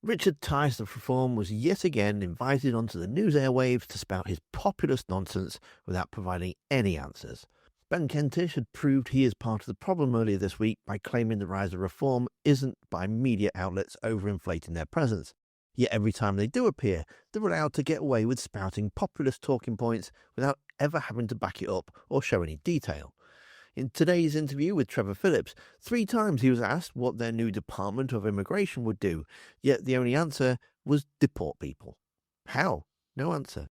Richard Tice of Reform was yet again invited onto the news airwaves to spout his populist nonsense without providing any answers. Ben Kentish had proved he is part of the problem earlier this week by claiming the rise of reform isn't by media outlets overinflating their presence. Yet every time they do appear, they're allowed to get away with spouting populist talking points without ever having to back it up or show any detail. In today's interview with Trevor Phillips, 3 times he was asked what their new Department of Immigration would do, yet the only answer was deport people. How? No answer.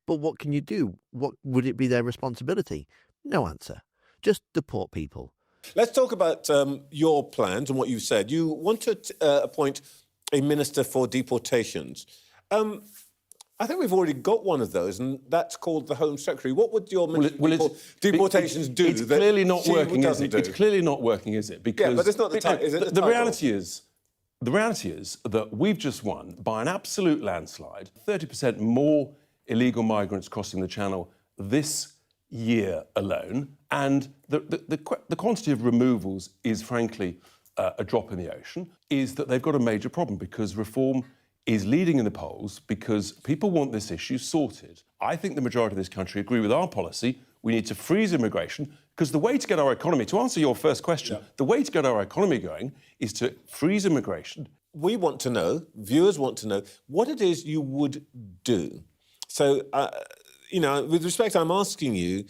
But what can you do? What would it be their responsibility? No answer. Just deport people. Let's talk about your plans and what you said. You want to appoint a minister for deportations. I think we've already got one of those, and that's called the Home Secretary. What would your minister for deportations do? It's clearly not working, isn't it? It's clearly not working, is it? Because yeah, but it's not the title. Is it the reality is that we've just won by an absolute landslide. 30% more illegal migrants crossing the Channel this year alone, and the quantity of removals is frankly a drop in the ocean. Is that they've got a major problem because reform is leading in the polls because people want this issue sorted. I think the majority of this country agree with our policy. We need to freeze immigration because the way to get our economy, to answer your first question, the way to get our economy going is to freeze immigration. We want to know, viewers want to know, what it is you would do. So, with respect, I'm asking you,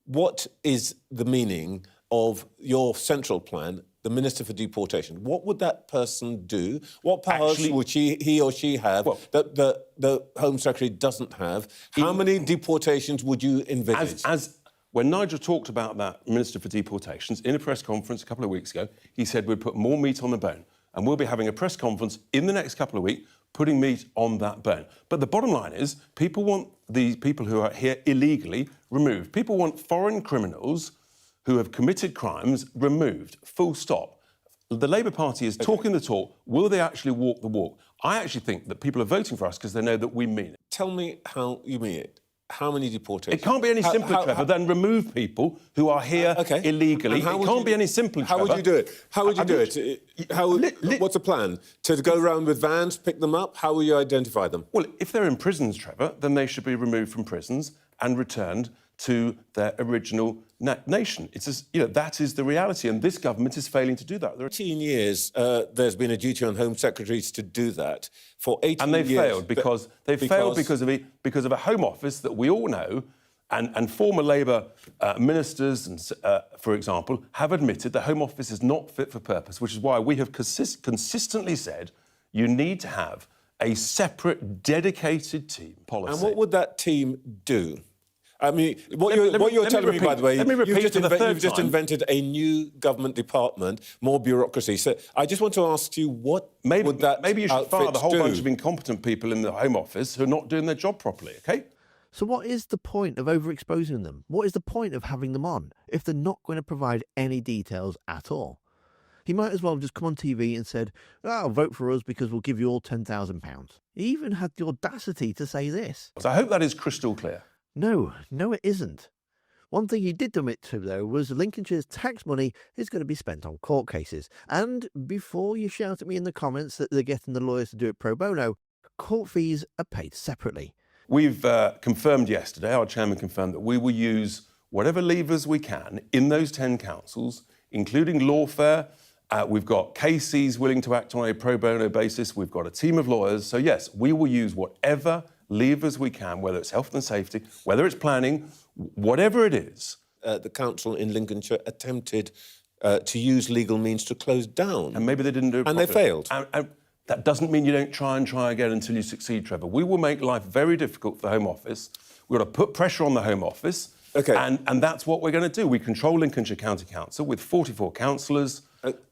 what is the meaning of your central plan, the Minister for Deportation? What would that person do? What powers would he or she have that the Home Secretary doesn't have? How many deportations would you envisage? When Nigel talked about that Minister for Deportations in a press conference a couple of weeks ago, he said we'd put more meat on the bone. And we'll be having a press conference in the next couple of weeks putting meat on that bone. But the bottom line is people want the people who are here illegally removed. People want foreign criminals who have committed crimes removed, full stop. The Labour Party is talking the talk. Will they actually walk the walk? I actually think that people are voting for us because they know that we mean it. Tell me how you mean it. How many deportations? It can't be any simpler, Trevor, than remove people who are here illegally. It can't be any simpler, Trevor. How would you do it? How would you do it? What's the plan? To go around with vans, pick them up? How will you identify them? Well, if they're in prisons, Trevor, then they should be removed from prisons and returned to their original nation. That is the reality, and this government is failing to do that. 18 years, there's been a duty on Home Secretaries to do that. For 18 years... And they failed because of a Home Office that we all know, and former Labour ministers, for example, have admitted the Home Office is not fit for purpose, which is why we have consistently said you need to have a separate, dedicated team policy. And what would that team do? I mean, what you're telling me, by the way, you've just invented a new government department, more bureaucracy. So I just want to ask you, what would that Maybe you should fire the whole bunch of incompetent people in the Home Office who are not doing their job properly, OK? So what is the point of overexposing them? What is the point of having them on if they're not going to provide any details at all? He might as well have just come on TV and said, vote for us because we'll give you all £10,000. He even had the audacity to say this. So I hope that is crystal clear. No, it isn't. One thing he did admit to, though, was Lincolnshire's tax money is going to be spent on court cases. And before you shout at me in the comments that they're getting the lawyers to do it pro bono, court fees are paid separately. We've confirmed yesterday, our chairman confirmed that we will use whatever levers we can in those 10 councils, including lawfare. We've got KCs willing to act on a pro bono basis. We've got a team of lawyers. So, yes, we will use whatever levers we can, whether it's health and safety, whether it's planning, whatever it is. The council in Lincolnshire attempted to use legal means to close down. And maybe they didn't do it properly. And they failed. And that doesn't mean you don't try again until you succeed, Trevor. We will make life very difficult for the Home Office. We've got to put pressure on the Home Office. OK. And that's what we're going to do. We control Lincolnshire County Council with 44 councillors.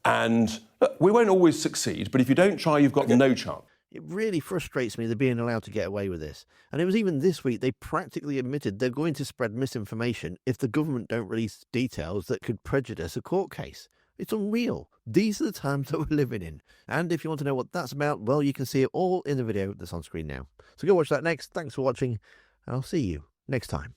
And look, we won't always succeed, but if you don't try, you've got no chance. It really frustrates me they're being allowed to get away with this. And it was even this week they practically admitted they're going to spread misinformation if the government don't release details that could prejudice a court case. It's unreal. These are the times that we're living in. And if you want to know what that's about, well, you can see it all in the video that's on screen now. So go watch that next. Thanks for watching, and I'll see you next time.